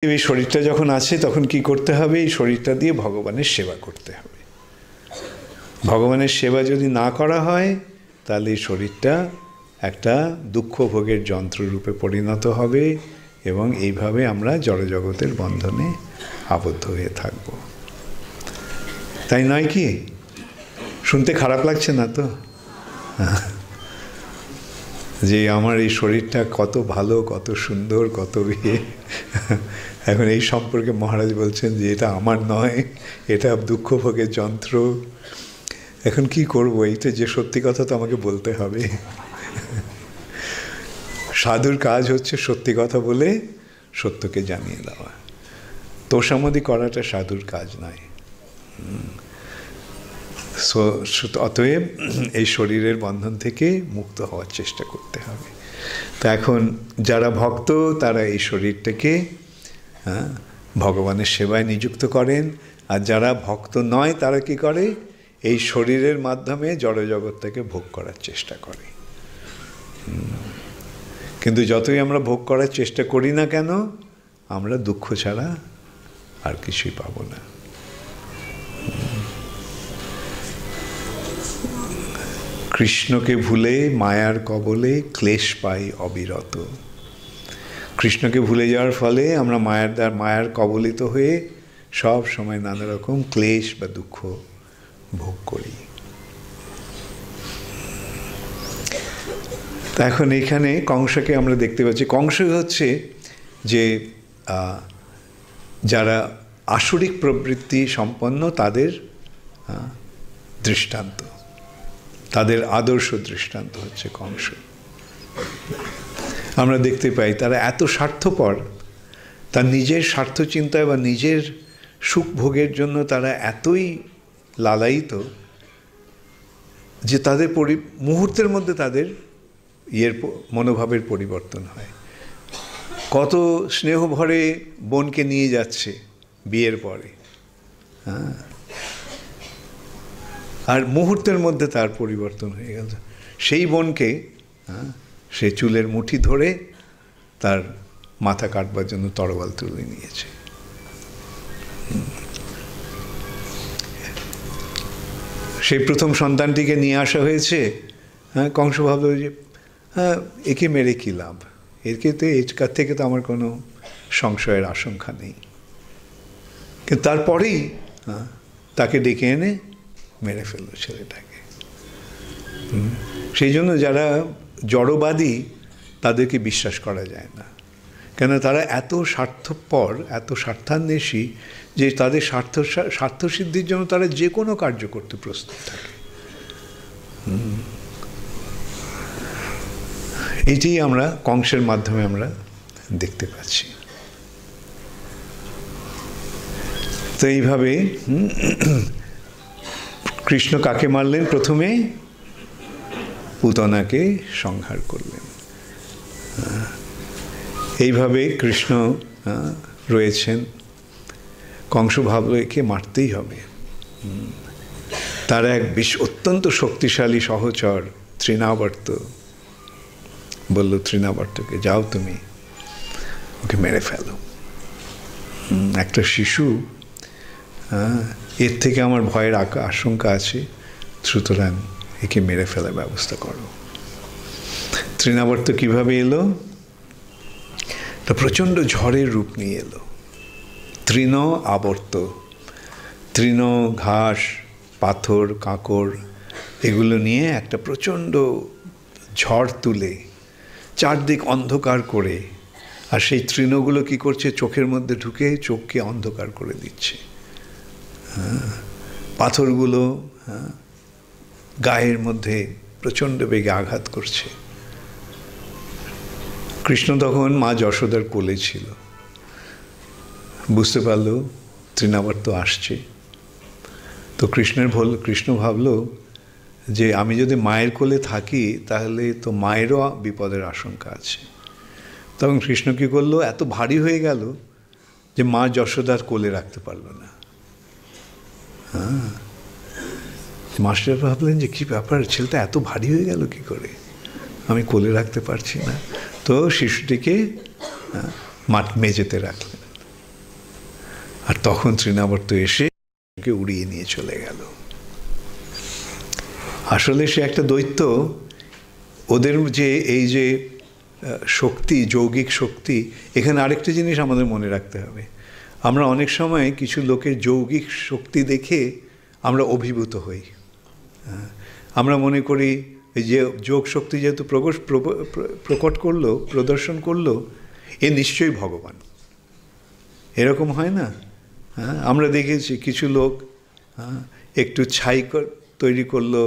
এই শরীরটা যখন আছে তখন কি করতে হবে? এই শরীরটা দিয়ে ভগবানের সেবা করতে হবে। ভগবানের সেবা যদি না করা হয় তাহলে এই শরীরটা একটা দুঃখ ভোগের যন্ত্ররূপে পরিণত হবে এবং এইভাবে আমরা জড়জগতের বন্ধনে আবদ্ধ হয়ে থাকব। তাই নয় কি? শুনতে খারাপ লাগছে না তো? যে আমার এই শরীরটা কত ভালো, কত সুন্দর, কত ইয়ে। এখন এই সম্পর্কে মহারাজ বলছেন যে এটা আমার নয়, এটা দুঃখ ভোগের যন্ত্র। এখন কি করব? এইটা যে সত্যি কথা তো আমাকে বলতে হবে। সাধুর কাজ হচ্ছে সত্যি কথা বলে সত্যকে জানিয়ে দেওয়া। তোষামোদি করাটা সাধুর কাজ নয়। অতএব এই শরীরের বন্ধন থেকে মুক্ত হওয়ার চেষ্টা করতে হবে। তো এখন যারা ভক্ত তারা এই শরীরটাকে ভগবানের সেবায় নিযুক্ত করেন, আর যারা ভক্ত নয় তারা কি করে? এই শরীরের মাধ্যমে জড়জগৎটাকে ভোগ করার চেষ্টা করে। কিন্তু যতই আমরা ভোগ করার চেষ্টা করি না কেন, আমরা দুঃখ ছাড়া আর কিছুই পাব না। কৃষ্ণকে ভুলে মায়ার কবলে ক্লেশ পাই অবিরত। কৃষ্ণকে ভুলে যাওয়ার ফলে আমরা মায়ার কবলিত হয়ে সব সময় নানা রকম ক্লেশ বা দুঃখ ভোগ করি। তা এখন এখানে কংসকে আমরা দেখতে পাচ্ছি। কংস হচ্ছে যে যারা আসরিক প্রবৃত্তি সম্পন্ন তাদের দৃষ্টান্ত, তাদের আদর্শ দৃষ্টান্ত হচ্ছে কংস। আমরা দেখতে পাই তারা এত স্বার্থপর, তার নিজের স্বার্থ চিন্তায় বা নিজের সুখ ভোগের জন্য তারা এতই লালায়িত যে তাদের মুহূর্তের মধ্যে তাদের মনোভাবের পরিবর্তন হয়। কত স্নেহ ভরে বোনকে নিয়ে যাচ্ছে বিয়ের পরে, আর মুহূর্তের মধ্যে তার পরিবর্তন হয়ে গেল। সেই বোনকে সে চুলের মুঠি ধরে তার মাথা কাটবার জন্য তরোয়াল তুলে নিয়েছে। সেই প্রথম সন্তানটিকে নিয়ে আসা হয়েছে। কংস ভাবল যে একে মেরে কী লাভ, এর থেকে তো আমার কোনো সংশয়ের আশঙ্কা নেই। কিন্তু তারপরেই তাকে ডেকে এনে মেরে ফেলল ছেলেটাকে। সেই জন্য যারা জড়বাদী তাদেরকে বিশ্বাস করা যায় না, কেন তারা এত স্বার্থপর, এত স্বার্থান্বেষী যে তাদের স্বার্থসিদ্ধির জন্য তারা যে কোনো কার্য করতে প্রস্তুত থাকে। এটি আমরা কংসের মাধ্যমে আমরা দেখতে পাচ্ছি। তো এইভাবে কৃষ্ণ কাকে মারলেন? প্রথমে পুতনাকে সংহার করলেন। এইভাবে কৃষ্ণ রয়েছেন। কংস ভাবল একে মারতেই হবে। তার এক অত্যন্ত শক্তিশালী সহচর তৃণাবর্ত বলল, তৃণাবর্তকে যাও তুমি ওকে মেরে ফেলো। একটা শিশু, এর থেকে আমার ভয়ের আশঙ্কা আছে, সুতরাং একে মেরে ফেলার ব্যবস্থা করো। তৃণাবর্ত কিভাবে এলো? তা প্রচণ্ড ঝড়ের রূপ নিয়ে এলো। তৃণ আবর্ত, তৃণ ঘাস, পাথর, কাঁকড় এগুলো নিয়ে একটা প্রচণ্ড ঝড় তুলে চারদিক অন্ধকার করে, আর সেই তৃণগুলো কি করছে? চোখের মধ্যে ঢুকে চোখকে অন্ধকার করে দিচ্ছে। পাথরগুলো গায়ের মধ্যে প্রচণ্ড বেগে আঘাত করছে। কৃষ্ণ তখন মা যশোদার কোলে ছিল, বুঝতে পারল তৃণাবর্ত আসছে। তো কৃষ্ণ ভাবল যে আমি যদি মায়ের কোলে থাকি তাহলে তো মায়েরও বিপদের আশঙ্কা আছে। তখন কৃষ্ণ কী করলো? এত ভারী হয়ে গেল যে মা যশোদার কোলে রাখতে পারল না। মাস্টার ভাবলেন যে কী ব্যাপার, ছেলেটা এত ভারী হয়ে গেল কি করে, আমি কোলে রাখতে পারছি না। তো শিশুটিকে মেঝেতে রাখলেন। আর তখন তৃণাবর্ত এসে ওকে উড়িয়ে নিয়ে চলে গেল। আসলে সে একটা দৈত্য। ওদের যে এই যে শক্তি, যৌগিক শক্তি, এখানে আরেকটা জিনিস আমাদের মনে রাখতে হবে। আমরা অনেক সময় কিছু লোকের যৌগিক শক্তি দেখে আমরা অভিভূত হই। আমরা মনে করি এই যে যোগ শক্তি যেহেতু প্রকট করলো, প্রদর্শন করলো, এ নিশ্চয়ই ভগবান। এরকম হয় না? আমরা দেখেছি কিছু লোক একটু ছাই তৈরি করলো,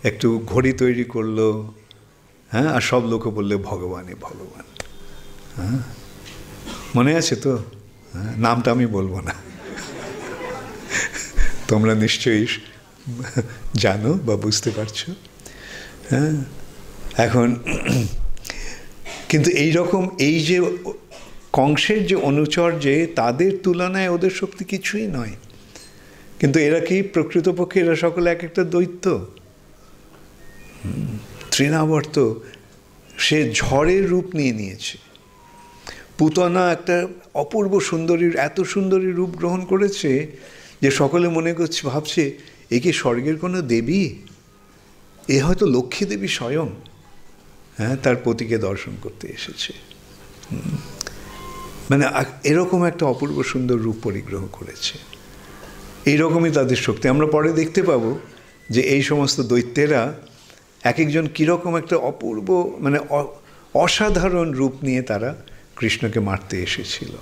একটু ঘড়ি তৈরি করলো, আর সব লোকে বললে ভগবানই ভগবান। মনে আছে তো? নামটা আমি বলবো না, তোমরা নিশ্চয়ই জানো বা বুঝতে পারছো। এখন কিন্তু এই রকম এই যে কংসের যে অনুচর, যে তাদের তুলনায় ওদের শক্তি কিছুই নয়। কিন্তু এরা কি প্রকৃতপক্ষে এরা সকলে এক একটা দৈত্য। তৃণাবর্ত সে ঝড়ের রূপ নিয়ে নিয়েছে। পুতনা একটা অপূর্ব সুন্দরীর, এত সুন্দরী রূপ গ্রহণ করেছে যে সকলে মনে করছে, ভাবছে এ কি স্বর্গের কোনো দেবী? এ হয়তো লক্ষ্মী দেবী স্বয়ং তার পতিকে দর্শন করতে এসেছে। মানে এরকম একটা অপূর্ব সুন্দর রূপ পরিগ্রহ করেছে। এইরকমই তাদের শক্তি। আমরা পরে দেখতে পাবো যে এই সমস্ত দৈত্যেরা এক একজন কীরকম একটা অপূর্ব, মানে অসাধারণ রূপ নিয়ে তারা কৃষ্ণকে মারতে এসেছিল।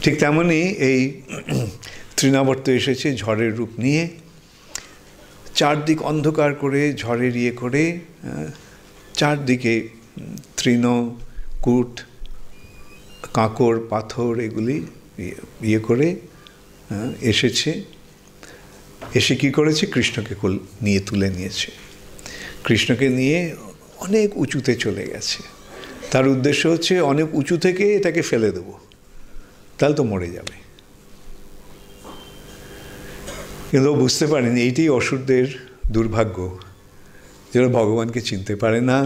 ঠিক তেমনই এই তৃণাবর্ত এসেছে ঝড়ের রূপ নিয়ে, চারদিক অন্ধকার করে, ঝড়ের ইয়ে করে, চারদিকে তৃণ, কূট, কাঁকড়, পাথর এগুলি ইয়ে করে এসেছে। এসে কি করেছে? কৃষ্ণকে নিয়ে তুলে নিয়েছে। কৃষ্ণকে নিয়ে অনেক উঁচুতে চলে গেছে। তার উদ্দেশ্য হচ্ছে অনেক উঁচু থেকে এটাকে ফেলে দেব, তাহলে তো মরে যাবে। কিন্তু বুঝতে পারেন এইটাই অসুরদের দুর্ভাগ্য, যারা ভগবানকে চিনতে পারে না,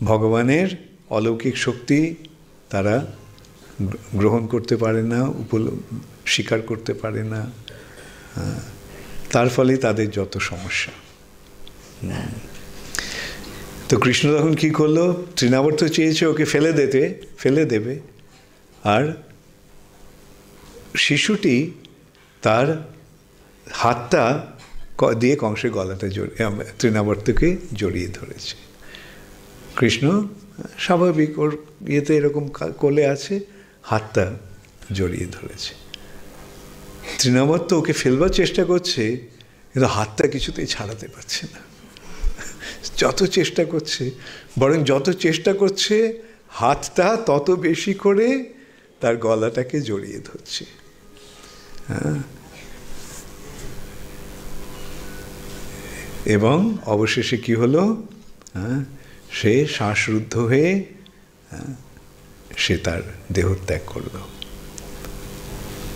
ভগবানের অলৌকিক শক্তি তারা গ্রহণ করতে পারে না, স্বীকার করতে পারে না। তার ফলে তাদের যত সমস্যা। তো কৃষ্ণ তখন কী করলো? তৃণাবর্ত চেয়েছে ওকে ফেলে দেবে, আর শিশুটি তার হাতটা দিয়ে কংসের গলাটা তৃণাবর্তকে জড়িয়ে ধরেছে। কৃষ্ণ স্বাভাবিক ওর ইয়েতে এরকম কোলে আছে, হাতটা জড়িয়ে ধরেছে। তৃণাবর্ত ওকে ফেলবার চেষ্টা করছে, কিন্তু হাতটা কিছুতেই ছাড়াতে পারছে না। যত চেষ্টা করছে, বরং যত চেষ্টা করছে হাতটা তত বেশি করে তার গলাটাকে জড়িয়ে ধরছে। এবং অবশেষে কি হলো? সে শ্বাসরুদ্ধ হয়ে সে তার দেহত্যাগ করল।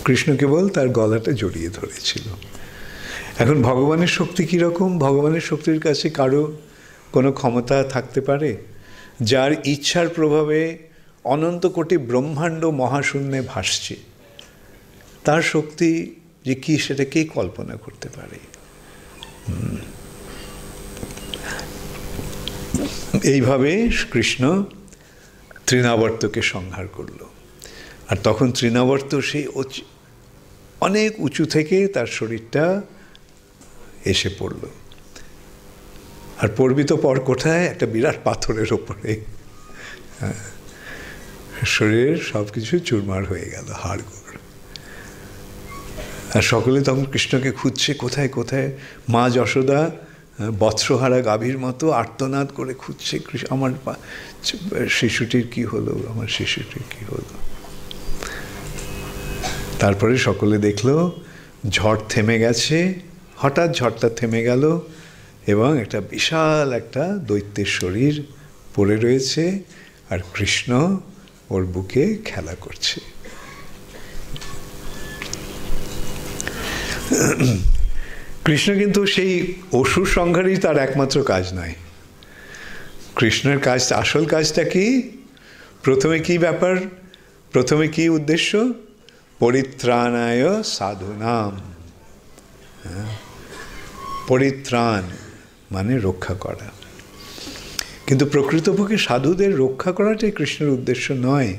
কৃষ্ণ কেবল তার গলাটা জড়িয়ে ধরেছিল। এখন ভগবানের শক্তি কীরকম? ভগবানের শক্তির কাছে কারো কোনো ক্ষমতা থাকতে পারে? যার ইচ্ছার প্রভাবে অনন্ত কোটি ব্রহ্মাণ্ড মহাশূন্যে ভাসছে, তার শক্তি যে কী সেটা কে কল্পনা করতে পারে? এইভাবে কৃষ্ণ তৃণাবর্তকে সংহার করল। আর তখন তৃণাবর্ত সেই অনেক উঁচু থেকে তার শরীরটা এসে পড়ল। আর পড়বি তো পর কোথায়? একটা বিরাট পাথরের ওপরে। শরীরের সব কিছু চুরমার হয়ে গেল, হাড়গোড়। আর সকলে তখন কৃষ্ণকে খুঁজছে, কোথায় কোথায়। মা যশোদা বৎসহারা গাভীর মতো আর্তনাদ করে খুঁজছে, আমার শিশুটির কি হলো, আমার শিশুটির কি হলো। তারপরে সকলে দেখলো ঝড় থেমে গেছে, হঠাৎ ঝড়টা থেমে গেল এবং একটা বিশাল একটা দৈত্যের শরীর পড়ে রয়েছে, আর কৃষ্ণ ওর বুকে খেলা করছে। কৃষ্ণ কিন্তু সেই অসুর সংহারই তার একমাত্র কাজ নয়। কৃষ্ণের কাজ, আসল কাজটা কি? প্রথমে কি ব্যাপার? প্রথমে কি উদ্দেশ্য? পরিত্রাণায় সাধুনাম। পরিত্রাণ মানে রক্ষা করা। কিন্তু প্রকৃতপক্ষে সাধুদের রক্ষা করাটাই কৃষ্ণের উদ্দেশ্য নয়।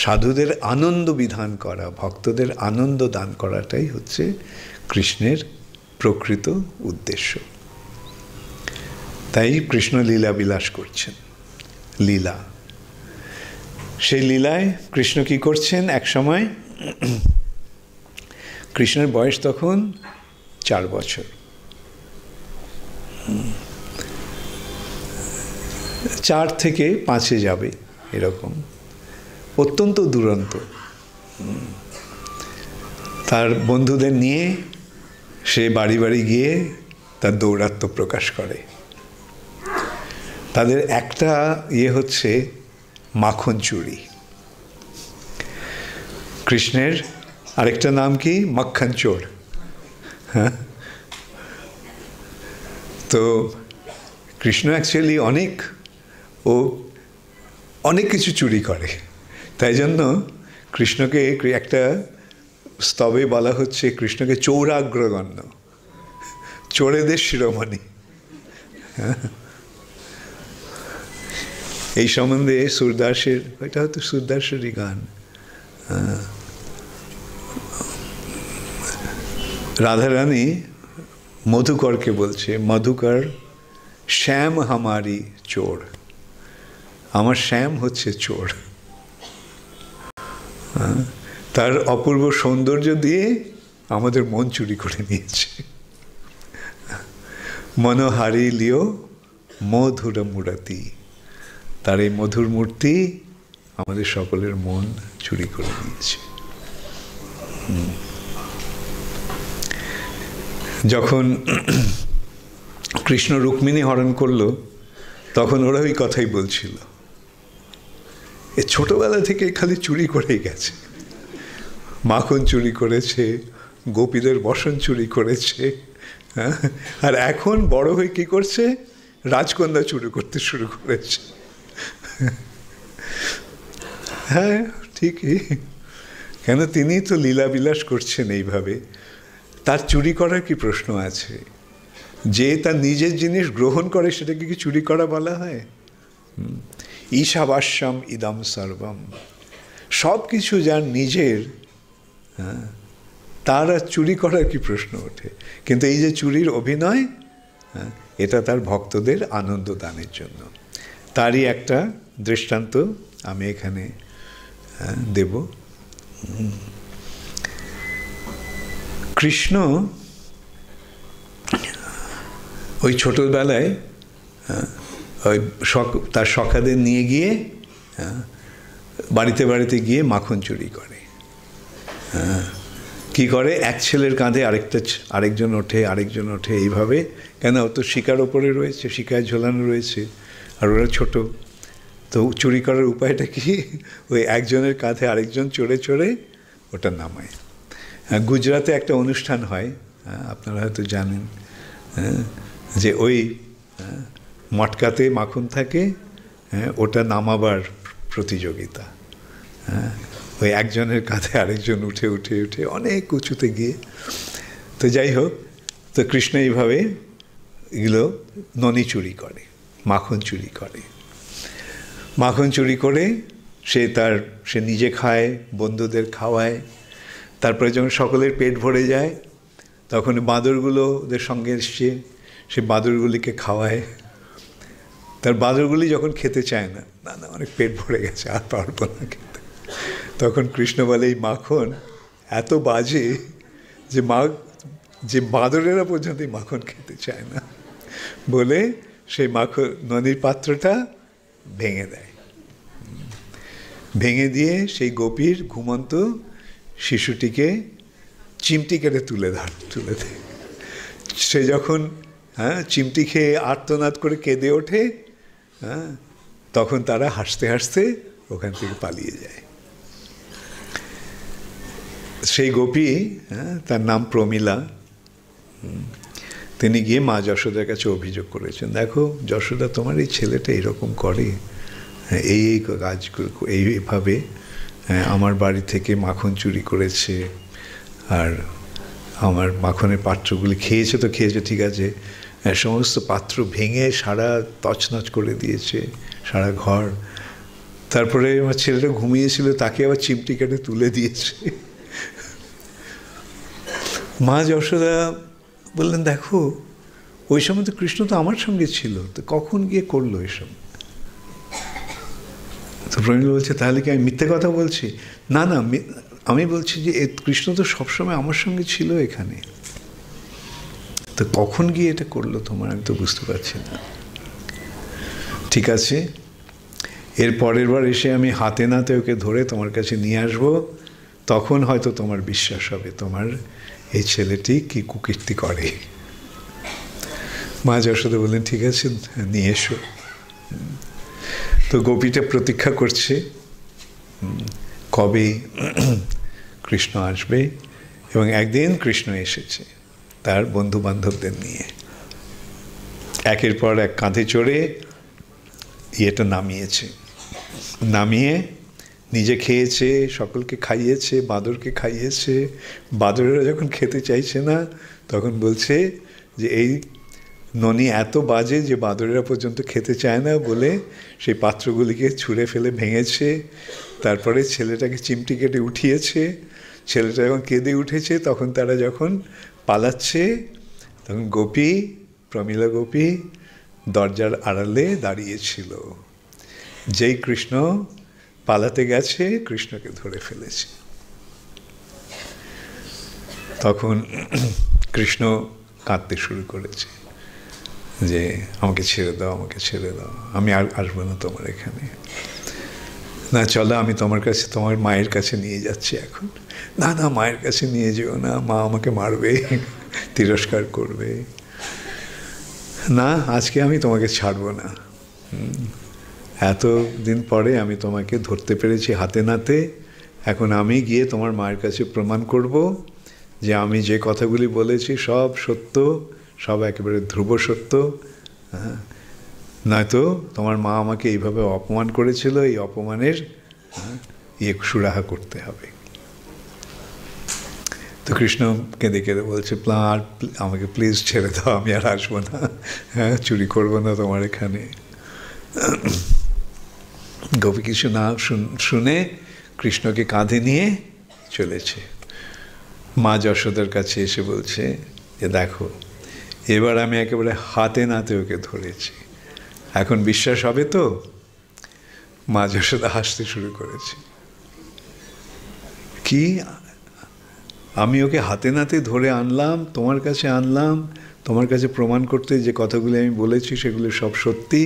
সাধুদের আনন্দ বিধান করা, ভক্তদের আনন্দ দান করাটাই হচ্ছে কৃষ্ণের প্রকৃত উদ্দেশ্য। তাই কৃষ্ণ লীলা বিলাস করছেন, লীলা। সেই লীলায় কৃষ্ণ কি করছেন? এক সময় কৃষ্ণের বয়স তখন 4 বছর। 4 থেকে 5-এ যাবে এরকম, অত্যন্ত দুরন্ত। তার বন্ধুদের নিয়ে সে বাড়ি বাড়ি গিয়ে তার দৌরাত্ম্য প্রকাশ করে। তাদের একটা হচ্ছে মাখন চুরি। কৃষ্ণের আরেকটা নাম কি? মাখন চোর। হ্যাঁ, তো কৃষ্ণ অ্যাকচুয়ালি অনেক কিছু চুরি করে। তাই জন্য কৃষ্ণকে একটা স্তবে বলা হচ্ছে কৃষ্ণকে চৌরাগ্রগণ্য, চোরেদের শিরোমণি। এই সম্বন্ধে সুরদাসের, এটা হয়তো সুরদাসেরই গান, রাধারানী মধুকরকে বলছে, মধুকর শ্যাম হামারি চোর, আমার শ্যাম হচ্ছে চোর। তার অপূর্ব সৌন্দর্য দিয়ে আমাদের মন চুরি করে নিয়েছে। মনোহারি লিও মধুর মূর্তি, তার এই মধুর মূর্তি আমাদের সকলের মন চুরি করে নিয়েছে। যখন কৃষ্ণ রুক্মিণী হরণ করল, তখন ওরা ওই কথাই বলছিল, এ ছোটবেলা থেকে খালি চুরি করেই গেছে, মাখন চুরি করেছে, গোপীদের বসন চুরি করেছে, আর এখন বড় হয়ে কি করছে? রাজকন্যা চুরি করতে শুরু করেছে। হ্যাঁ, ঠিকই। কেন? তিনি তো লীলা বিলাস করছেন এইভাবে, তার চুরি করার কি প্রশ্ন আছে? যে তার নিজের জিনিস গ্রহণ করে সেটাকে কি চুরি করা বলা হয়? ঈশাবাস্যম ইদম সর্বম, সব কিছু যার নিজের, তার আর চুরি করার কি প্রশ্ন ওঠে? কিন্তু এই যে চুরির অভিনয়, এটা তার ভক্তদের আনন্দ দানের জন্য। তারই একটা দৃষ্টান্ত আমি এখানে দেব। কৃষ্ণ ওই ছোটবেলায় ওই তার সখাদের নিয়ে গিয়ে বাড়িতে বাড়িতে গিয়ে মাখন চুরি করে। কি করে? এক ছেলের কাঁধে আরেকজন ওঠে, আরেকজন ওঠে, এইভাবে। কেন? ও তো শিকার ওপরে রয়েছে, শিকায় ঝোলানো রয়েছে, আর ওরা ছোট। তো চুরি করার উপায়টা কি? ওই একজনের কাঁধে আরেকজন চড়ে চড়ে ওটা নামায়। গুজরাতে একটা অনুষ্ঠান হয়, আপনারা হয়তো জানেন, যে ওই মটকাতে মাখন থাকে, ওটা নামাবার প্রতিযোগিতা। ওই একজনের কাঁধে আরেকজন উঠে উঠে উঠে অনেক উঁচুতে গিয়ে। তো যাই হোক, তো কৃষ্ণ এইভাবে এগুলো ননি চুরি করে, মাখন চুরি করে। মাখন চুরি করে সে নিজে খায়, বন্ধুদের খাওয়ায়। তারপরে যখন সকলের পেট ভরে যায়, তখন বাঁদরগুলো ওদের সঙ্গে এসছে, সে বাঁদরগুলিকে খাওয়ায়। তার বাঁদরগুলি যখন খেতে চায় না, না না অনেক পেট ভরে গেছে, আর পারবো না খেতে, তখন কৃষ্ণ বলে এই মাখন এত বাজে যে বাঁদরেরা পর্যন্ত এই মাখন খেতে চায় না, বলে সেই মাখন নদীর পাত্রটা ভেঙে দেয়। ভেঙে দিয়ে সেই গোপীর ঘুমন্ত শিশুটিকে চিমটি কেটে তুলে দেয়। সে যখন চিমটি খেয়ে আর্তনাদ করে কেঁদে ওঠে, তখন তারা হাসতে হাসতে ওখান থেকে পালিয়ে যায়। সেই গোপী, তার নাম প্রমীলা, তিনি গিয়ে মা যশোদার কাছে অভিযোগ করেছেন, দেখো যশোদা, তোমার এই ছেলেটা এরকম করে, এই কাজগুলো এইভাবে আমার বাড়ি থেকে মাখন চুরি করেছে, আর আমার মাখনের পাত্রগুলি খেয়েছে তো খেয়েছে, ঠিক আছে, সমস্ত পাত্র ভেঙে সারা তছনছ করে দিয়েছে, সারা ঘর। তারপরে আমার ছেলেটা ঘুমিয়েছিল, তাকে আবার চিমটি কেটে তুলে দিয়েছে। মা যশোদা বললেন, দেখো ওই সময় তো কৃষ্ণ তো আমার সঙ্গে ছিল, তো কখন গিয়ে করলো এসব? তো প্রণীল বলছে, তাহলে কি আমি মিথ্যে কথা বলছি? না না, আমি বলছি যে কৃষ্ণ তো সবসময় আমার সঙ্গে ছিল এখানে, তো কখন গিয়ে এটা করলো তোমার, আমি তো বুঝতে পারছি না। ঠিক আছে, এর পরের বার এসে আমি হাতে নাতে ওকে ধরে তোমার কাছে নিয়ে আসবো, তখন হয়তো তোমার বিশ্বাস হবে তোমার এই ছেলেটি কি কুকীর্তি করে। মা যশোদা বললেন, ঠিক আছে, নিয়ে এসো। তো গোপীটা প্রতীক্ষা করছে কবে কৃষ্ণ আসবে, এবং একদিন কৃষ্ণ এসেছে তার বন্ধু বান্ধবদের নিয়ে, একের পর এক কাঁধে চড়ে ইয়েটা নামিয়েছে, নামিয়ে নিজে খেয়েছে, সকলকে খাইয়েছে, বাঁদরকে খাইয়েছে। বাঁদরেরা যখন খেতে চাইছে না, তখন বলছে যে এই ননি এত বাজে যে বাঁদরেরা পর্যন্ত খেতে চায় না, বলে সেই পাত্রগুলিকে ছুঁড়ে ফেলে ভেঙেছে। তারপরে ছেলেটাকে চিমটি কেটে উঠিয়েছে। ছেলেটা যখন কেঁদে উঠেছে, তখন তারা যখন পালাচ্ছে, তখন গোপী, প্রমীলা গোপী দরজার আড়ালে দাঁড়িয়েছিল। যেই কৃষ্ণ পালাতে গেছে, কৃষ্ণকে ধরে ফেলেছে। তখন কৃষ্ণ কাঁদতে শুরু করেছে যে আমাকে ছেড়ে দাও, আমাকে ছেড়ে দাও, আমি আর আসবো না তোমার এখানে। না, চলো আমি তোমার কাছে, তোমার মায়ের কাছে নিয়ে যাচ্ছি এখন। না না, মায়ের কাছে নিয়ে যেও না, মা আমাকে মারবে, তিরস্কার করবে। না, আজকে আমি তোমাকে ছাড়বো না। এত দিন পরে আমি তোমাকে ধরতে পেরেছি হাতে নাতে, এখন আমি গিয়ে তোমার মায়ের কাছে প্রমাণ করব যে আমি যে কথাগুলি বলেছি সব সত্য, সব একেবারে ধ্রুব সত্য। নয়তো তোমার মা আমাকে এইভাবে অপমান করেছিল, এই অপমানের সুরাহা করতে হবে। তো কৃষ্ণ কেঁদে কেঁদে বলছে, আর আমাকে প্লিজ ছেড়ে দাও, আমি আর আসবো না, হ্যাঁ, চুরি করবো না তোমার এখানে। গোপী কিছু না শুনে কৃষ্ণকে কাঁধে নিয়ে চলেছে। মা যশোদার কাছে এসে বলছে যে দেখো, এবার আমি একেবারে হাতে নাতে ওকে ধরেছি, এখন বিশ্বাস হবে তো? মা যশোদা হাসতে শুরু করেছে। কি, আমি ওকে হাতে নাতে ধরে আনলাম, তোমার কাছে আনলাম, তোমার কাছে প্রমাণ করতে যে কথাগুলি আমি বলেছি সেগুলো সব সত্যি,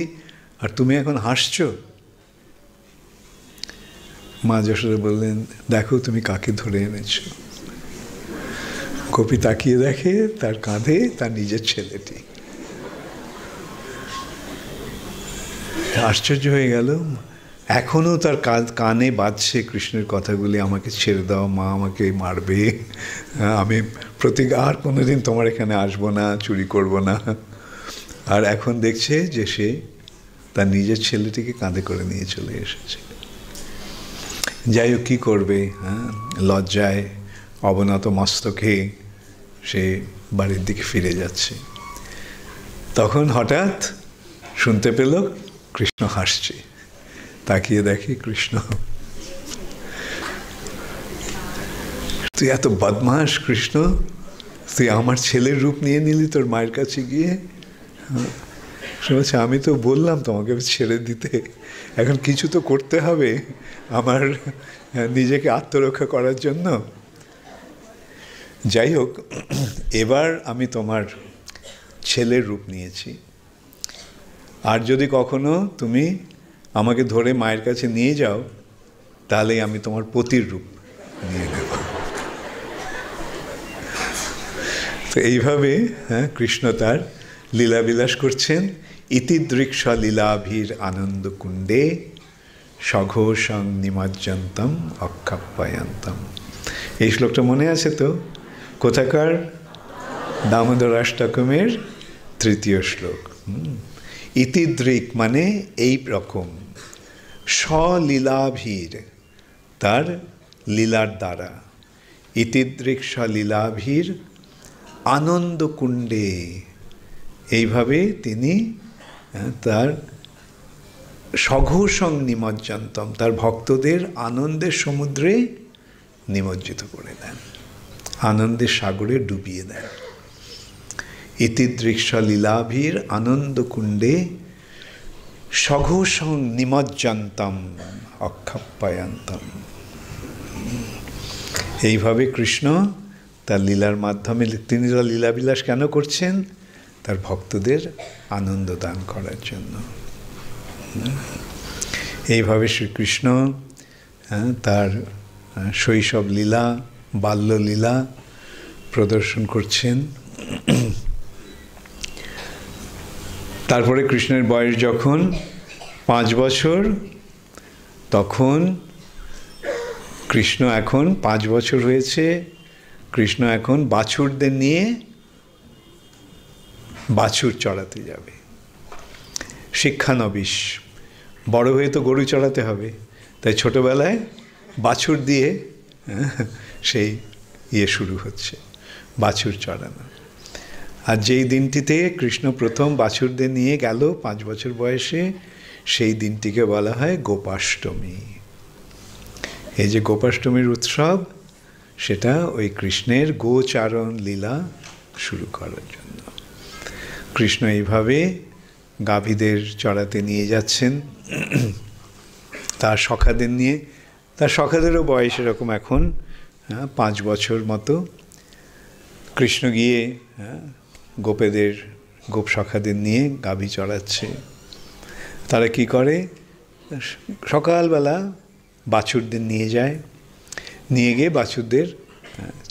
আর তুমি এখন হাসছো? মা যশোদা বললেন, দেখো তুমি কাকে ধরে এনেছো। গোপী তাকিয়ে দেখে তার কাঁধে তার নিজের ছেলেটি। আশ্চর্য হয়ে গেল, এখনো তার কানে বাজছে কৃষ্ণের কথাগুলি, আমাকে ছেড়ে দাও, মা আমাকে মারবে, আমি আর কোনোদিন তোমার এখানে আসবো না, চুরি করব না। আর এখন দেখছে যে সে তার নিজের ছেলেটিকে কাঁধে করে নিয়ে চলে এসেছে। যাই হোক, কী করবে, হ্যাঁ, লজ্জায় অবনত মস্তকে সে বাড়ির দিকে ফিরে যাচ্ছে। তখন হঠাৎ শুনতে পেল কৃষ্ণ হাসছে। তাকিয়ে দেখে কৃষ্ণ, তুই এত বদমাস কৃষ্ণ, তুই আমার ছেলের রূপ নিয়ে নিলি তোর মায়ের কাছে গিয়ে। শুনেছে, আমি তো বললাম তোমাকে ছেড়ে দিতে, এখন কিছু তো করতে হবে আমার নিজেকে আত্মরক্ষা করার জন্য। যাই হোক, এবার আমি তোমার ছেলের রূপ নিয়েছি, আর যদি কখনো তুমি আমাকে ধরে মায়ের কাছে নিয়ে যাও, তাহলে আমি তোমার পতির রূপ নিয়ে নেব। তো এইভাবে কৃষ্ণ তার লীলাবিলাস করছেন। ইতিদৃক্ষ লীলাভীর আনন্দ কুণ্ডে সঘোষং নিমজ্জন্তম অক্ষাপ্যায়ন্তম। এই শ্লোকটা মনে আছে তো? কোথাকার? দামোদরাষ্টকমের 3য় শ্লোক। ইতিদৃক মানে এই রকম, স্বলীলাভীর, তার লীলার দ্বারা। ইতিদৃক্ষা লীলাভীর আনন্দকুণ্ডে, এইভাবে তিনি তার সঘোষং নিমজ্জন্তম, তার ভক্তদের আনন্দের সমুদ্রে নিমজ্জিত করে দেন, আনন্দের সাগরে ডুবিয়ে দেন। ইতিদৃক্ষা লীলাভীর আনন্দকুণ্ডে সঘোষং নিমজ্জন্তম অক্ষাপ্যায়ন্তম। এইভাবে কৃষ্ণ তার লীলার মাধ্যমে, তিনি লীলাবিলাস কেন করছেন? তার ভক্তদের আনন্দ দান করার জন্য। এইভাবে শ্রীকৃষ্ণ তার শৈশব লীলা, বাল্যলীলা প্রদর্শন করছেন। তারপরে কৃষ্ণের বয়স যখন 5 বছর, তখন কৃষ্ণ এখন 5 বছর হয়েছে, কৃষ্ণ এখন বাছুরদের নিয়ে বাছুর চড়াতে যাবে। শিক্ষানবিশ, বড় হয়ে তো গরু চড়াতে হবে, তাই ছোটবেলায় বাছুর দিয়ে সেই শুরু হচ্ছে, বাছুর চড়ানো। আর যেই দিনটিতে কৃষ্ণ প্রথম বাছুরদের নিয়ে গেল 5 বছর বয়সে, সেই দিনটিকে বলা হয় গোপাষ্টমী। এই যে গোপাষ্টমীর উৎসব, সেটা ওই কৃষ্ণের গোচারণ লীলা শুরু করার জন্য। কৃষ্ণ এইভাবে গাভীদের চড়াতে নিয়ে যাচ্ছেন তার সখাদের নিয়ে। তার সখাদেরও বয়স এরকম এখন 5 বছর মতো। কৃষ্ণ গিয়ে গোপ সখাদের নিয়ে গাভী চড়াচ্ছে। তারা কি করে? সকালবেলা বাছুরদের নিয়ে যায়, নিয়ে গিয়ে বাছুরদের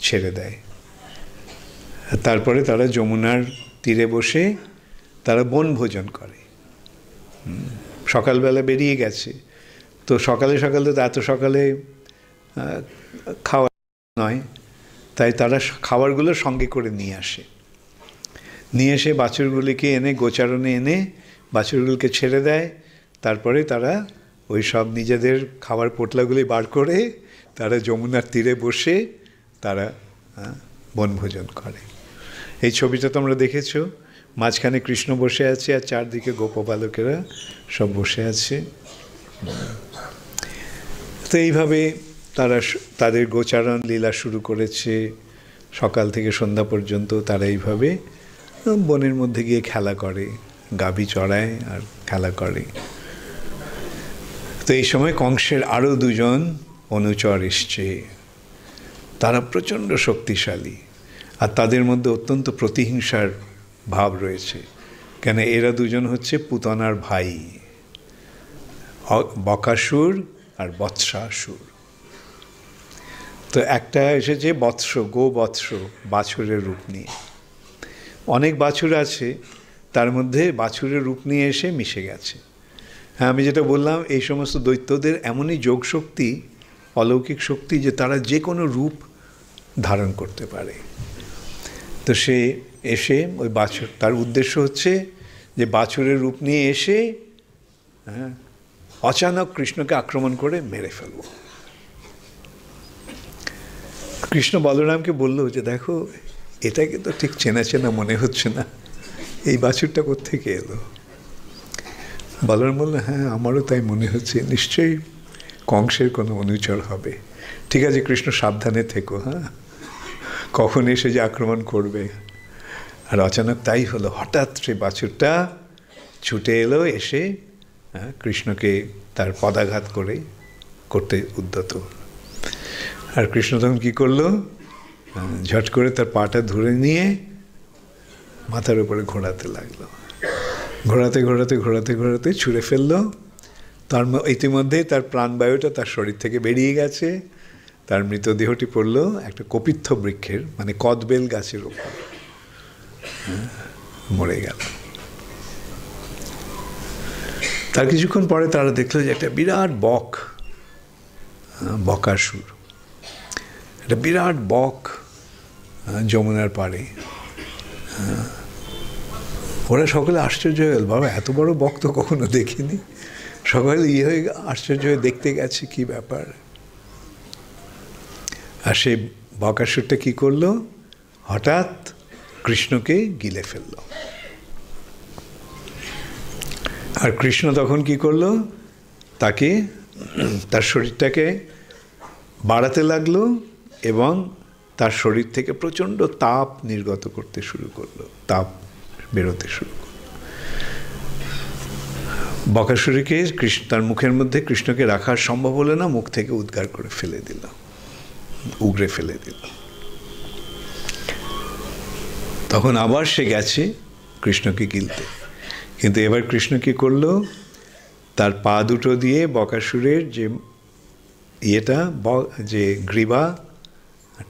ছেড়ে দেয়। তারপরে তারা যমুনার তীরে বসে তারা বনভোজন করে। সকালবেলা বেরিয়ে গেছে, তো সকালে সকালে তো এত সকালে খাওয়া নয়, তাই তারা খাবারগুলো সঙ্গে করে নিয়ে আসে। নিয়ে এসে বাছুরগুলিকে এনে গোচারণে এনে বাছুরগুলিকে ছেড়ে দেয়। তারপরে তারা ওই সব নিজেদের খাবার পোটলাগুলি বার করে তারা যমুনার তীরে বসে তারা বনভোজন করে। এই ছবিটা তোমরা দেখেছো, মাঝখানে কৃষ্ণ বসে আছে আর চারদিকে গোপবালকেরা সব বসে আছে। তো এইভাবে তারা তাদের গোচারণ লীলা শুরু করেছে। সকাল থেকে সন্ধ্যা পর্যন্ত তারা এইভাবে বনের মধ্যে গিয়ে খেলা করে, গাভী চড়ায় আর খেলা করে। তো এই সময় কংসের আরও 2 জন অনুচর এসছে। তারা প্রচণ্ড শক্তিশালী, আর তাদের মধ্যে অত্যন্ত প্রতিহিংসার ভাব রয়েছে। কেন এরা 2 জন হচ্ছে পুতনার ভাই, বকাসুর আর বৎসাসুর। তো একটা এসেছে বৎস, বৎস, বাছুরের রূপ নিয়ে। অনেক বাছুর আছে, তার মধ্যে বাছুরের রূপ নিয়ে এসে মিশে গেছে। হ্যাঁ, আমি যেটা বললাম, এই সমস্ত দৈত্যদের এমনই যোগ শক্তি, অলৌকিক শক্তি, যে তারা যে কোনো রূপ ধারণ করতে পারে। তো সে এসে ওই বাছুর, তার উদ্দেশ্য হচ্ছে যে বাছুরের রূপ নিয়ে এসে অচানক কৃষ্ণকে আক্রমণ করে মেরে ফেলব। কৃষ্ণ বলরামকে বলল যে দেখো, এটাকে তো ঠিক চেনা চেনা মনে হচ্ছে না, এই বাছুরটা কোত্থেকে এলো? বলরাম বলল, হ্যাঁ আমারও তাই মনে হচ্ছে, নিশ্চয়ই কংসের কোনো অনুচর হবে। ঠিক আছে কৃষ্ণ, সাবধানে থেকো, হ্যাঁ, কখন এসে যে আক্রমণ করবে। আর অচানক তাই হলো, হঠাৎ সে বাছুরটা ছুটে এলো, এসে কৃষ্ণকে তার পদাঘাত করতে উদ্যত। আর কৃষ্ণ তখন কী করলো? ঝট করে তার পাটা ধরে নিয়ে মাথার উপরে ঘোরাতে লাগলো। ঘোরাতে ঘোরাতে ঘোরাতে ঘোরাতে ছুঁড়ে ফেললো। তার ইতিমধ্যে তার প্রাণবায়ুটা তার শরীর থেকে বেরিয়ে গেছে। তার মৃতদেহটি পড়ল একটা কপিত্থ বৃক্ষের, মানে কদবেল গাছের ওপর, মরে গেল। তার কিছুক্ষণ পরে তারা দেখলো যে একটা বিরাট বক, বকাসুর, একটা বিরাট বক যমুনার পাড়ে। ওরা সকলে আশ্চর্য হয়ে গেল, বাবা এত বড় বক তো কখনো দেখিনি। সকলে হয়ে আশ্চর্য হয়ে দেখতে গেছে কি ব্যাপার। আর সেই বকাসুরটা কী করলো, হঠাৎ কৃষ্ণকে গিলে ফেলল। আর কৃষ্ণ তখন কি করলো, তাকে তার শরীরটাকে বাড়াতে লাগলো এবং তার শরীর থেকে প্রচণ্ড তাপ নির্গত করতে শুরু করলো, তাপ বেরোতে শুরু করলো। বকাসুরকে তার মুখের মধ্যে কৃষ্ণকে রাখা সম্ভব হলো না, মুখ থেকে উদ্গার করে ফেলে দিল, উগড়ে ফেলে দিল। তখন আবার সে গেছে কৃষ্ণকে গিলতে, কিন্তু এবার কৃষ্ণ কি করলো, তার পা দুটো দিয়ে বকাসুরের যে যে গ্রীবা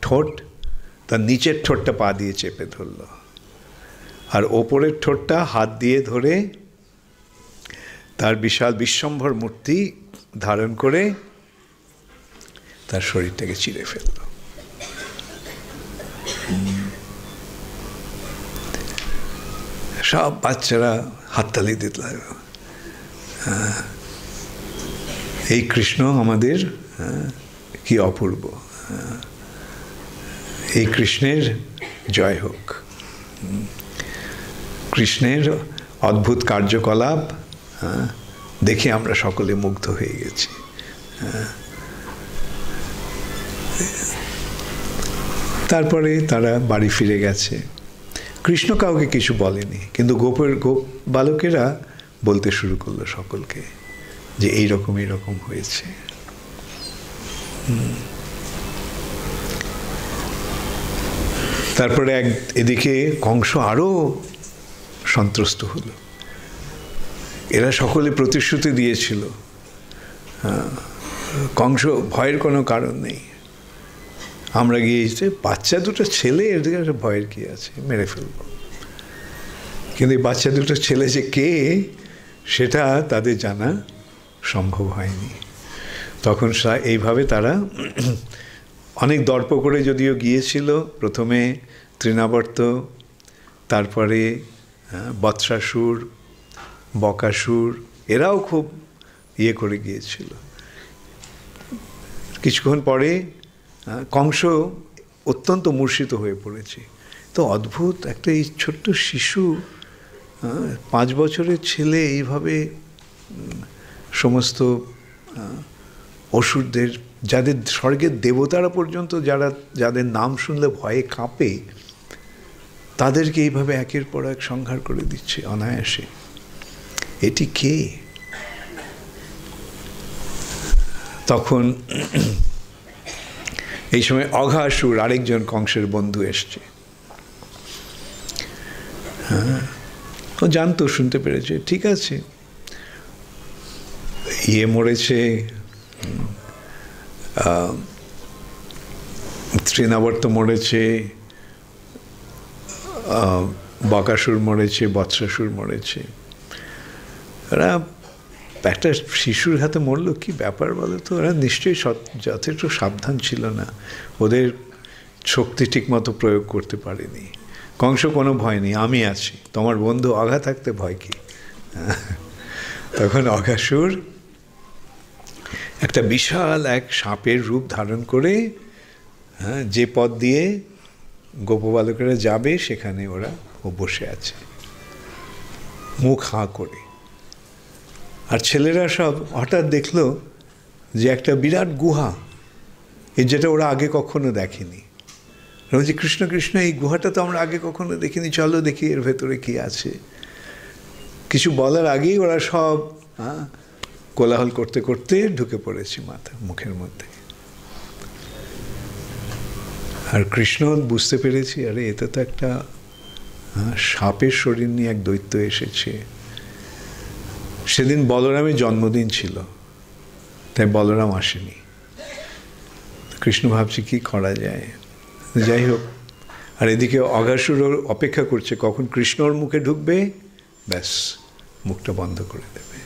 ঠোঁট, তার নিচের ঠোঁটটা পা দিয়ে চেপে ধরল, আর ওপরের ঠোঁটটা হাত দিয়ে ধরে তার বিশাল বিশ্বম্ভর মূর্তি ধারণ করে তার শরীরটাকে চিরে ফেলল। সব বাচ্চারা হাততালি দিতে লাগলো, এই কৃষ্ণ আমাদের কি অপূর্ব, এই কৃষ্ণের জয় হোক, কৃষ্ণের অদ্ভুত কার্যকলাপ দেখে আমরা সকলে মুগ্ধ হয়ে গেছি। তারপরে তারা বাড়ি ফিরে গেছে। কৃষ্ণ কাউকে কিছু বলেনি, কিন্তু গোপ বালকেরা বলতে শুরু করলো সকলকে যে এইরকম হয়েছে। তারপরে এদিকে কংস আরো সন্ত্রস্ত হলো। এরা সকলে প্রতিশ্রুতি দিয়েছিল, কংস ভয়ের কোনো কারণ নেই, আমরা গিয়েছি, বাচ্চা দুটো ছেলে, এর দিকে একটা ভয়ের কি আছে, মেরে ফেলব। কিন্তু এই বাচ্চা দুটো ছেলে যে কে সেটা তাদের জানা সম্ভব হয়নি। তখন এইভাবে তারা অনেক দর্প করে যদিও গিয়েছিল, প্রথমে তৃণাবর্ত, তারপরে বৎসাসুর, বকাসুর, এরাও খুব করে গিয়েছিল। কিছুক্ষণ পরে কংস অত্যন্ত মূর্ছিত হয়ে পড়েছে। তো অদ্ভুত একটা এই ছোট্ট শিশু, 5 বছরের ছেলে, এইভাবে সমস্ত অসুরদের, যাদের স্বর্গের দেবতারা পর্যন্ত যাদের নাম শুনলে ভয়ে কাঁপে, তাদেরকে এইভাবে একের পর এক সংহার করে দিচ্ছে অনায়াসে। এটি কে? তখন এই সময় অঘাসুর, আরেকজন কংসের বন্ধু, এসছে। ও জানতো, শুনতে পেরেছে, ঠিক আছে, মরেছে, তৃণাবর্ত মরেছে, বকাসুর মরেছে, বৎসাসুর মরেছে, ওরা একটা শিশুর হাতে মরলো, কি ব্যাপার বলো তো? ওরা নিশ্চয়ই যথেষ্ট সাবধান ছিল না, ওদের শক্তি ঠিক মতো প্রয়োগ করতে পারেনি। কংস কোনো ভয় নেই, আমি আছি, তোমার বন্ধু অঘা থাকতে ভয় কি? তখন অঘাসুর একটা বিশাল এক সাপের রূপ ধারণ করে, যে পথ দিয়ে গোপবালকেরা যাবে সেখানে ও বসে আছে, মুখ হাঁ করে। আর ছেলেরা সব হঠাৎ দেখলো যে একটা বিরাট গুহা, যেটা ওরা আগে কখনো দেখেনি। বলছি, কৃষ্ণ কৃষ্ণ, এই গুহাটা তো আমরা আগে কখনো দেখিনি, চলো দেখি এর ভেতরে কি আছে। কিছু বলার আগেই ওরা সব কোলাহল করতে করতে ঢুকে পড়েছে মুখের মধ্যে। আর কৃষ্ণ বুঝতে পেরেছি, আরে এটা তো একটা সাপের শরীর নিয়ে এক দৈত্য এসেছে। সেদিন বলরামের জন্মদিন ছিল, তাই বলরাম আসেনি। কৃষ্ণ ভাবছে কি করা যায়, যাই হোক। আর এদিকে অঘাসুর অপেক্ষা করছে কখন কৃষ্ণ ওর মুখে ঢুকবে, ব্যাস মুখটা বন্ধ করে দেবে,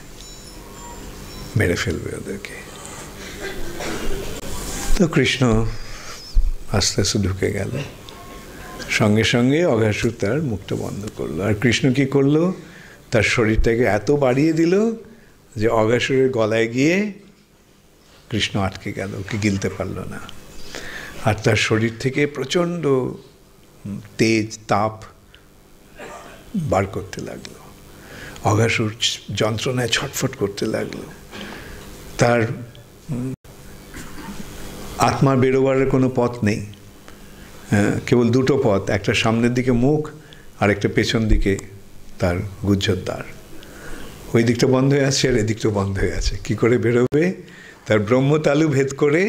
মেরে ফেলবে ওদেরকে। তো কৃষ্ণ আস্তে আস্তে ঢুকে গেল, সঙ্গে সঙ্গে অঘাসুর তার মুখটা বন্ধ করলো। আর কৃষ্ণ কি করলো, তার শরীরটাকে এত বাড়িয়ে দিল যে অঘাসুরের গলায় গিয়ে কৃষ্ণ আটকে গেল, ওকে গিলতে পারল না। আর তার শরীর থেকে প্রচণ্ড তেজ তাপ বার করতে লাগলো। অঘাসুর যন্ত্রণায় ছটফট করতে লাগলো। তার আত্মা বেরোবার কোনো পথ নেই, কেবল দুটো পথ, একটা সামনের দিকে মুখ আর একটা পেছন দিকে তার গুজ্জর দ্বার। ওই দিকটা বন্ধ হয়ে আছে আর এদিকটা বন্ধ হয়ে আছে। কি করে বেরোবে? তার ব্রহ্মতালু ভেদ করে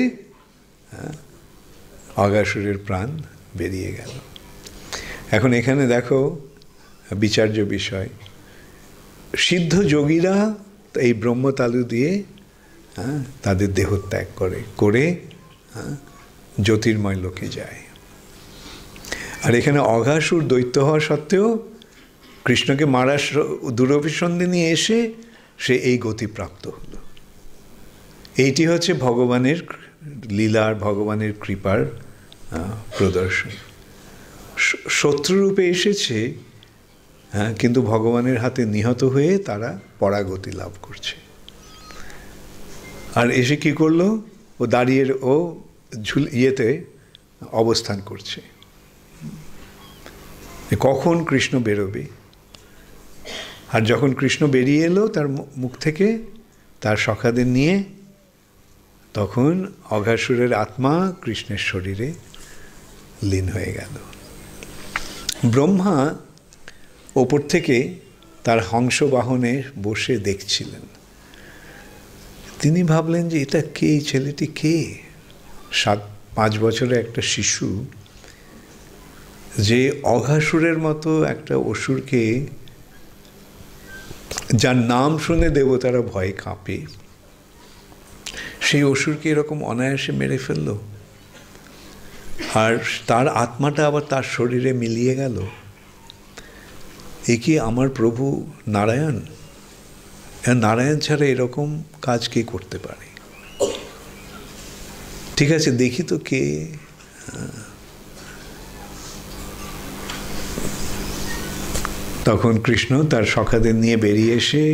অঘাসুরের প্রাণ বেরিয়ে গেল। এখন এখানে দেখো বিচার্য বিষয়, সিদ্ধ যোগীরা এই ব্রহ্মতালু দিয়ে তাদের দেহত্যাগ করে জ্যোতির্ময় লোকে যায়। আর এখানে অঘাসুর দৈত্য হওয়া সত্ত্বেও কৃষ্ণকে মারার দুরভিসন্ধিনী এসে সে এই গতি প্রাপ্ত হলো। এইটি হচ্ছে ভগবানের লীলার, ভগবানের কৃপার প্রদর্শন। শত্রুরূপে এসেছে, কিন্তু ভগবানের হাতে নিহত হয়ে তারা পরাগতি লাভ করছে। আর এসে কি করলো? ও দাঁড়িয়ে ও ইয়েতে অবস্থান করছে, কখন কৃষ্ণ বেরোবে। আর যখন কৃষ্ণ বেরিয়ে এলো তার মুখ থেকে তার সখাদের নিয়ে, তখন অঘাসুরের আত্মা কৃষ্ণের শরীরে লীন হয়ে গেল। ব্রহ্মা ওপর থেকে তার হংস বাহনে বসে দেখছিলেন। তিনি ভাবলেন যে এটা কে, এই ছেলেটি কে? 5 বছরের একটা শিশু যে অঘাসুরের মতো একটা অসুরকে, যার নাম শুনে দেবতারা ভয়ে কাঁপে, সেই অসুরকে এরকম অনায়াসে মেরে ফেলল। আর তার আত্মাটা আবার তার শরীরে মিলিয়ে গেল। এ কি আমার প্রভু নারায়ণ? নারায়ণ ছাড়া এরকম কাজ কে করতে পারে? ঠিক আছে, দেখি তো কে। তখন কৃষ্ণ তার সখাদের নিয়ে বেরিয়ে এসে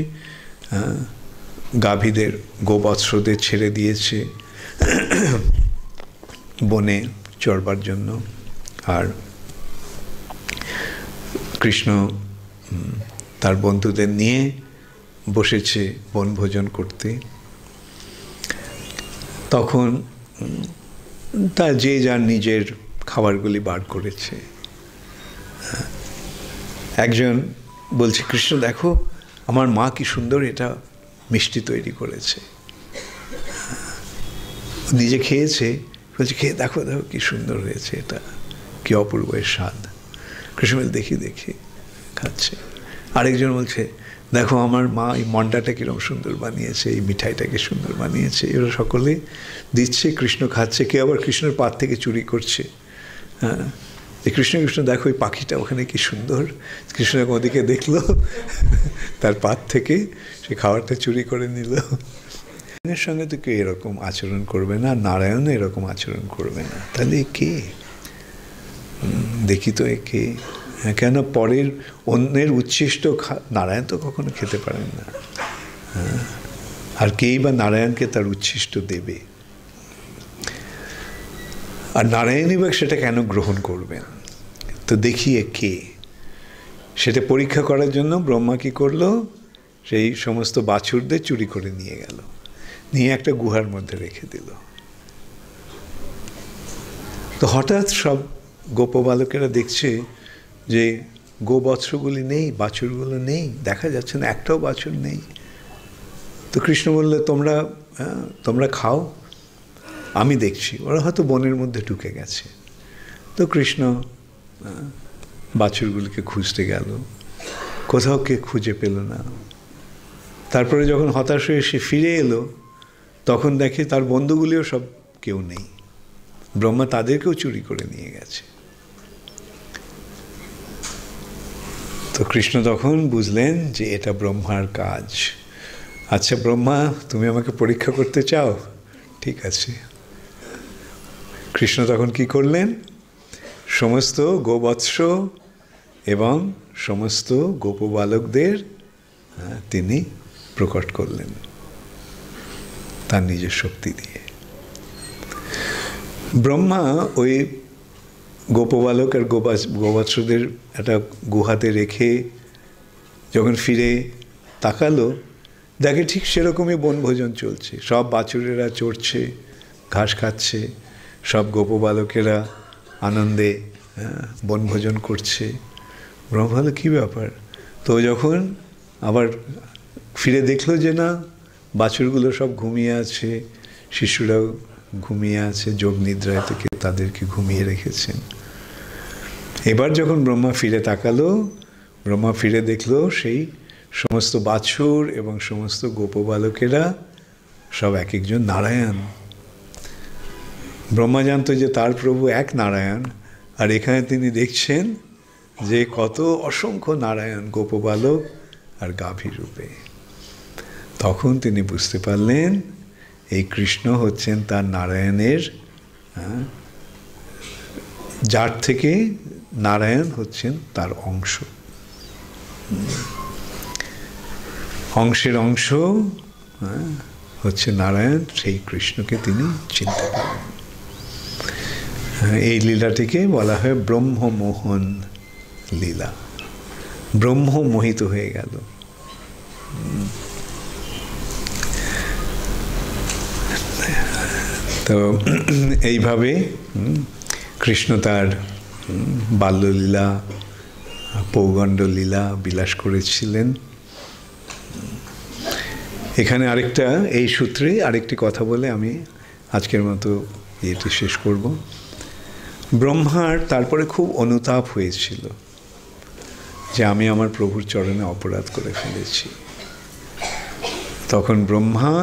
গাভীদের, গোবৎসদের ছেড়ে দিয়েছে বনে চড়বার জন্য। আর কৃষ্ণ তার বন্ধুদের নিয়ে বসেছে বনভোজন করতে। তখন তা যে যার নিজের খাবারগুলি বার করেছে। একজন বলছে, কৃষ্ণ দেখো আমার মা কি সুন্দর এটা মিষ্টি তৈরি করেছে। নিজে খেয়েছে, বলছে খেয়ে দেখো দেখো কি সুন্দর হয়েছে, এটা কি অপূর্ব এর স্বাদ। কৃষ্ণ বলছে দেখি দেখি, খাচ্ছে। আরেকজন বলছে দেখো আমার মা এই মন্ডাটা কিরকম সুন্দর বানিয়েছে, এই মিঠাইটাকে সুন্দর বানিয়েছে। এরা সকলে দিচ্ছে, কৃষ্ণ খাচ্ছে। কে আবার কৃষ্ণের পাত থেকে চুরি করছে। কৃষ্ণ কৃষ্ণ দেখো ওই পাখিটা ওখানে কি সুন্দর। কৃষ্ণ ওদিকে দেখলো, তার পাত থেকে সে খাবারটা চুরি করে নিল। নারায়ণের সঙ্গে তো কেউ এরকম আচরণ করবে না, নারায়ণও এরকম আচরণ করবে না। তাহলে কে? দেখি তো এ কে। কেন পরের অন্যের উচ্ছিষ্ট নারায়ণ তো কখনো খেতে পারেন না। আর কেই বা নারায়ণকে তার উচ্ছিষ্ট দেবে? আর নারায়ণই বা সেটা কেন গ্রহণ করবেন? তো দেখি এ কে। সেটা পরীক্ষা করার জন্য ব্রহ্মা কি করলো? সেই সমস্ত বাছুরদের চুরি করে নিয়ে গেল, নিয়ে একটা গুহার মধ্যে রেখে দিল। তো হঠাৎ সব গোপবালকেরা দেখছে যে গোবৎসগুলি নেই, বাছুরগুলো নেই, দেখা যাচ্ছে না, একটাও বাছুর নেই। তো কৃষ্ণ বললে তোমরা খাও, আমি দেখছি। ওরা হয়তো বনের মধ্যে ঢুকে গেছে। তো কৃষ্ণ বাছুরগুলিকে খুঁজতে গেল, কোথাও কে খুঁজে পেল না। তারপরে যখন হতাশ হয়ে সে ফিরে এলো, তখন দেখে তার বন্ধুগুলিও সব কেউ নেই। ব্রহ্মা তাদেরকেও চুরি করে নিয়ে গেছে। তো কৃষ্ণ তখন বুঝলেন যে এটা ব্রহ্মার কাজ। আচ্ছা ব্রহ্মা, তুমি আমাকে পরীক্ষা করতে চাও? ঠিক আছে। কৃষ্ণ তখন কি করলেন? সমস্ত গোবৎস এবং সমস্ত গোপবালকদের তিনি প্রকট করলেন তার নিজের শক্তি দিয়ে। ব্রহ্মা ওই গোপবালক আর গোবৎসদের একটা গুহাতে রেখে যখন ফিরে তাকালো, দেখে ঠিক সেরকমই বনভোজন চলছে। সব বাছুরেরা চড়ছে, ঘাস খাচ্ছে, সব গোপবালকেরা আনন্দে বনভোজন করছে। ব্রহ্মা বলল, কী ব্যাপার? তো যখন আবার ফিরে দেখলো যে না, বাছুরগুলো সব ঘুমিয়ে আছে, শিশুরাও ঘুমিয়ে আছে, যোগ নিদ্রায় থেকে তাদেরকে ঘুমিয়ে রেখেছেন। এবার যখন ব্রহ্মা ফিরে তাকালো, ব্রহ্মা ফিরে দেখলো সেই সমস্ত বাছুর এবং সমস্ত গোপবালকেরা সব এক একজন নারায়ণ। ব্রহ্মা জানতো যে তার প্রভু এক নারায়ণ, আর এখানে তিনি দেখছেন যে কত অসংখ্য নারায়ণ গোপবালক আর গাভী রূপে। তখন তিনি বুঝতে পারলেন এই কৃষ্ণ হচ্ছেন তার নারায়ণের, যার থেকে নারায়ণ হচ্ছেন তার অংশ, অংশের অংশ হচ্ছে নারায়ণ। সেই কৃষ্ণকে তিনি চিনতে পারেন। এই লীলাটিকে বলা হয় ব্রহ্মমোহন লীলা। ব্রহ্ম মোহিত হয়ে গেল। তো এইভাবে কৃষ্ণ তার বাল্যলীলা, পৌগণ্ড লীলা বিলাস করেছিলেন। এখানে আরেকটা, এই সূত্রে আরেকটি কথা বলে আমি আজকের মতো এটি শেষ করব। ব্রহ্মার তারপরে খুব অনুতাপ হয়েছিল যে আমি আমার প্রভুর চরণে অপরাধ করে ফেলেছি। তখন ব্রহ্মা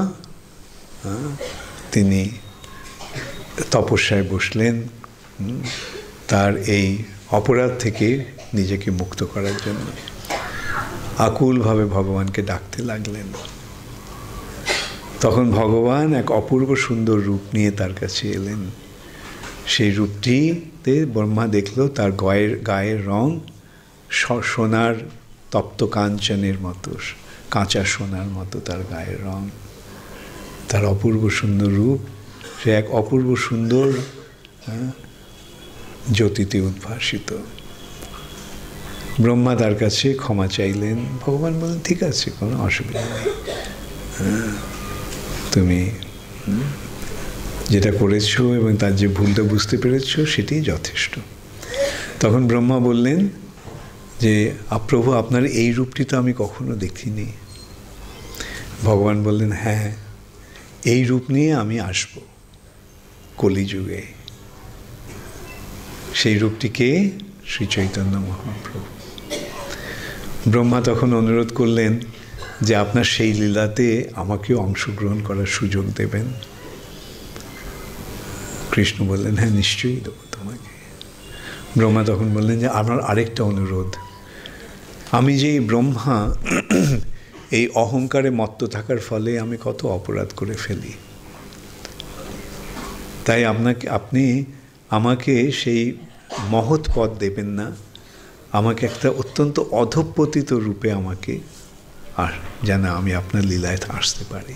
তিনি তপস্যায় বসলেন তার এই অপরাধ থেকে নিজেকে মুক্ত করার জন্য। আকুলভাবে ভগবানকে ডাকতে লাগলেন। তখন ভগবান এক অপূর্ব সুন্দর রূপ নিয়ে তার কাছে এলেন। সেই রূপটিতে ব্রহ্মা দেখল তার গায়ের রং সোনার তপ্ত কাঞ্চনের মতো, কাঁচা সোনার মতো তার গায়ের রং। তার অপূর্ব সুন্দর রূপ, সে এক অপূর্ব সুন্দর জ্যোতিতে উদ্ভাসিত। ব্রহ্মা তার কাছে ক্ষমা চাইলেন। ভগবান বললেন, ঠিক আছে, কোনো অসুবিধা নেই, তুমি যেটা করেছো এবং তার যে ভুলটা বুঝতে পেরেছো সেটাই যথেষ্ট। তখন ব্রহ্মা বললেন যে প্রভু, আপনার এই রূপটি তো আমি কখনো দেখিনি। ভগবান বললেন, হ্যাঁ, এই রূপ নিয়ে আমি আসব কলিযুগে। সেই রূপটিকে শ্রী চৈতন্য মহাপ্রভু। ব্রহ্মা তখন অনুরোধ করলেন যে আপনার সেই লীলাতে আমাকেও অংশগ্রহণ করার সুযোগ দেবেন। কৃষ্ণ বললেন, হ্যাঁ, নিশ্চয়ই দেবো তোমাকে। ব্রহ্মা তখন বললেন যে আমার আরেকটা অনুরোধ, আমি যে ব্রহ্মা, এই অহংকারে মত্ত থাকার ফলে আমি কত অপরাধ করে ফেলি, তাই আপনি আমাকে সেই মহৎ পদ দেবেন না, আমাকে একটা অত্যন্ত অধঃপতিত রূপে আমাকে যেন আমি আপনার লীলায় আসতে পারি।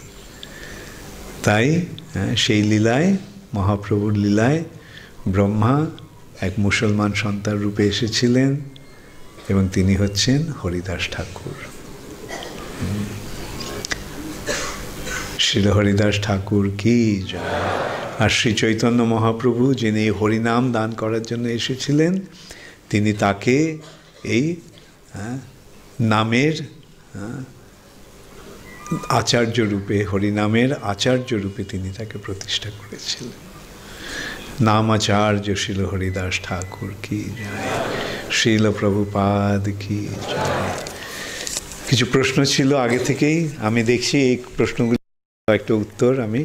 তাই সেই লীলায়, মহাপ্রভুর লীলায় ব্রহ্মা এক মুসলমান সন্তান রূপে এসেছিলেন এবং তিনি হচ্ছেন হরিদাস ঠাকুর। শ্রীল হরিদাস ঠাকুর কি জয়। আর শ্রী চৈতন্য মহাপ্রভু যিনি হরিনাম দান করার জন্য এসেছিলেন, তিনি তাকে এই নামের আচার্য রূপে, হরিনামের আচার্য রূপে তিনি তাকে প্রতিষ্ঠা করেছিলেন। নাম আচার্য শ্রীল হরিদাস ঠাকুর কি জয়, শ্রীল প্রভুপাদ কি জয়। কিছু প্রশ্ন ছিল আগে থেকেই, আমি দেখছি এই প্রশ্নগুলো একটা উত্তর আমি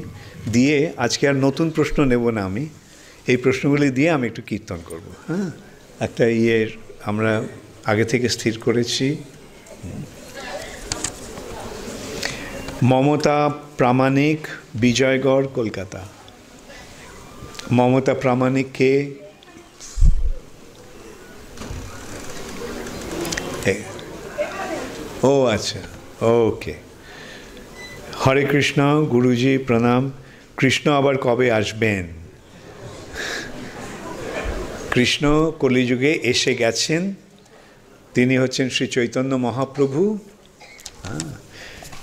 দিয়ে, আজকে আর নতুন প্রশ্ন নেব না, আমি এই প্রশ্নগুলি দিয়ে আমি একটু কীর্তন করব। হ্যাঁ, একটা আমরা আগে থেকে স্থির করেছি। মমতা প্রামাণিক, বিজয়গড়, কলকাতা। মমতা প্রামাণিক কে? ও আচ্ছা, ওকে। হরে কৃষ্ণ, গুরুজি প্রণাম। কৃষ্ণ আবার কবে আসবেন? কৃষ্ণ কলিযুগে এসে গেছেন, তিনি হচ্ছেন শ্রী চৈতন্য মহাপ্রভু।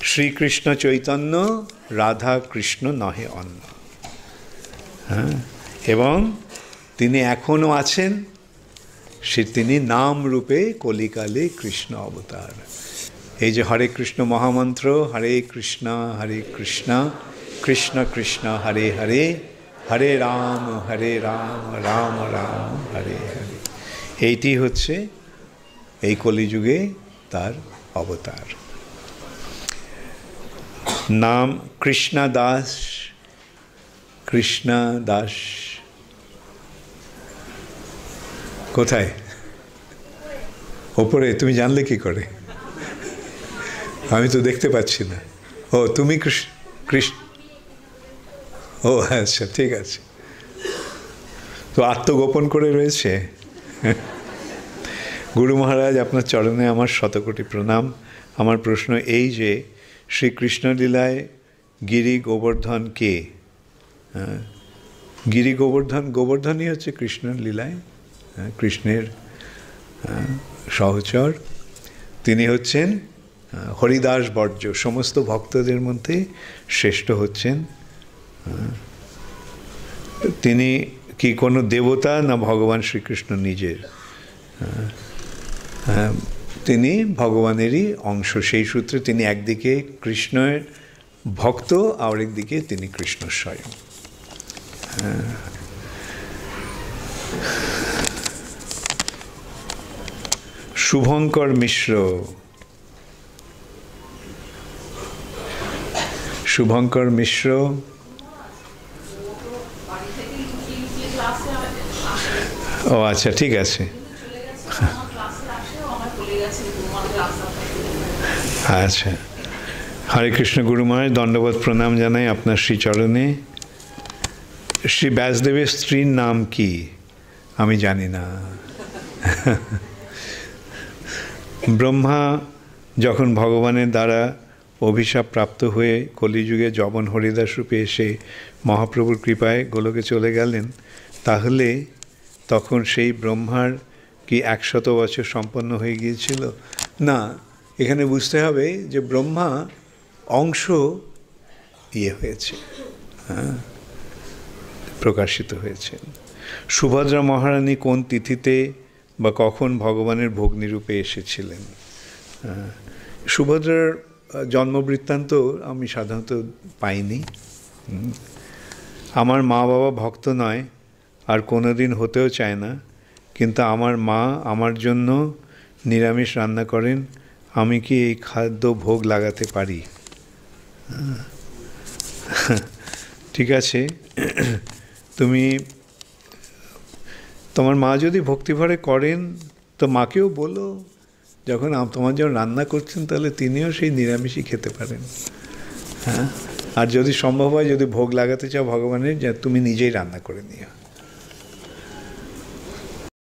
শ্রীকৃষ্ণ চৈতন্য, রাধা কৃষ্ণ নহে অন্য। এবং তিনি এখনও আছেন, তিনি নাম রূপে কলিকালে কৃষ্ণ অবতার। এই যে হরে কৃষ্ণ মহামন্ত্র, হরে কৃষ্ণ কৃষ্ণ কৃষ্ণ হরে হরে, হরে রাম রাম রাম হরে হরে, এইটি হচ্ছে এই কলিযুগে তার অবতার। নাম কৃষ্ণা দাস কোথায়? ওপরে? তুমি জানলে কি করে? আমি তো দেখতে পাচ্ছি না। ও তুমি কৃষ্ণ, ও আচ্ছা, ঠিক আছে। তো আত্মগোপন করে রয়েছে। গুরু মহারাজ, আপনার চরণে আমার শতকোটি প্রণাম। আমার প্রশ্ন এই যে শ্রীকৃষ্ণ লীলায় গিরি গোবর্ধন কে? গিরি গোবর্ধনই হচ্ছে কৃষ্ণের লীলায়, কৃষ্ণের সহচর। তিনি হচ্ছেন হরিদাস বর্জ্য, সমস্ত ভক্তদের মধ্যে শ্রেষ্ঠ হচ্ছেন। তিনি কি কোনো দেবতা না ভগবান শ্রীকৃষ্ণ নিজের? তিনি ভগবানেরই অংশ। সেই সূত্রে তিনি একদিকে কৃষ্ণের ভক্ত, আর একদিকে তিনি কৃষ্ণ স্বয়ং। শুভঙ্কর মিশ্র, ও আচ্ছা, ঠিক আছে। আচ্ছা, হরে কৃষ্ণ গুরু মহারাজ, দণ্ডবোধ প্রণাম জানাই আপনার শ্রীচরণে। শ্রী ব্যাসদেবের স্ত্রীর নাম কি? আমি জানি না। ব্রহ্মা যখন ভগবানের দ্বারা অভিশাপ প্রাপ্ত হয়ে কলিযুগে যবন হরিদাস রূপে এসে মহাপ্রভুর কৃপায় গোলকে চলে গেলেন, তাহলে তখন সেই ব্রহ্মার কি 100 বছর সম্পন্ন হয়ে গিয়েছিল? না, এখানে বুঝতে হবে যে ব্রহ্মা অংশ হয়েছে, প্রকাশিত হয়েছে। সুভদ্রা মহারানী কোন তিথিতে বা কখন ভগবানের ভগ্নিরূপে এসেছিলেন? সুভদ্রার জন্মবৃত্তান্ত আমি সাধারণত পাইনি। আমার মা বাবা ভক্ত নয়, আর কোনোদিন হতেও চায় না, কিন্তু আমার মা আমার জন্য নিরামিষ রান্না করেন। আমি কি এই খাদ্য ভোগ লাগাতে পারি? ঠিক আছে, তোমার মা যদি ভক্তিভরে করেন তো মাকেও বলো, যখন তোমার জন্য রান্না করছেন তাহলে তিনিও সেই নিরামিষই খেতে পারেন। আর যদি সম্ভব হয়, যদি ভোগ লাগাতে চাও ভগবানের, তুমি নিজেই রান্না করে নিও।